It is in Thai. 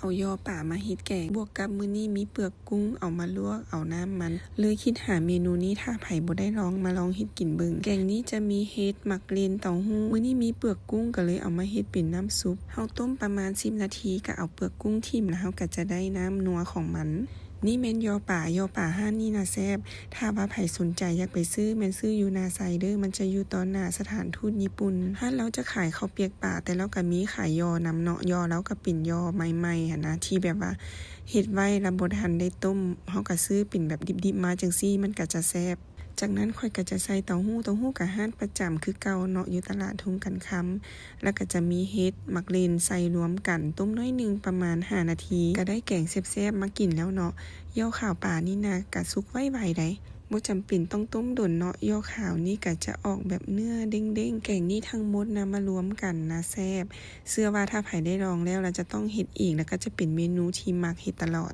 เอายอป่ามาเฮ็ดแกงบวกกับมื้อนี้มีเปลือกกุ้งเอามาลวกเอาน้ำมันเลยคิดหาเมนูนี้ถ้าไผบ่ได้ลองมาลองเฮ็ดกินเบิ่งแกงนี้จะมีเฮ็ดมักเลนเต้าหู้มื้อนี้มีเปลือกกุ้งก็เลยเอามาเฮ็ดเป็นน้ำซุปเฮาต้มประมาณ10นาทีก็เอาเปลือกกุ้งทิ่มแล้วเฮาก็จะได้น้ำนัวของมันนี่แม่นยอป่าห้านนี่น่ะแซ่บถ้าว่าไผสนใจอยากไปซื้อแม่นซื้ออยู่นาไซเดอร์มันจะอยู่ตอนหน้าสถานทูตญี่ปุ่นห้านเราจะขายข้าวเปียกป่าแต่เราก็มีขายยอนำเนาะยอแล้วก็เป็นยอใหม่ๆหั่นนะที่แบบว่าเฮ็ดไว้แล้วบ่ทันได้ต้มเฮาก็ซื้อเป็นแบบดิบๆมาจังซี่มันก็จะแซ่บจากนั้นค่อยก็จะใส่เต้าหู้ก็ห้านประจำคือเก่าเนาะอยู่ตลาดทุ่งกันคำแล้วก็จะมีเฮ็ดมักเลนใส่รวมกันต้มน้อยนึงประมาณ5นาทีก็ได้แกงแซ่บๆมากินแล้วเนาะยอขาวป่านี่นะก็สุกไวๆได้บ่จำเป็นต้องต้มดนเนาะยอขาวนี่ก็จะออกแบบเนื้อเด้งๆแกงนี้ทั้งหมดนะมารวมกันนะแซ่บเชื่อว่าถ้าไผได้ลองแล้วเราจะต้องเฮ็ดอีกแล้วก็จะเป็นเมนูที่มักเฮ็ดตลอด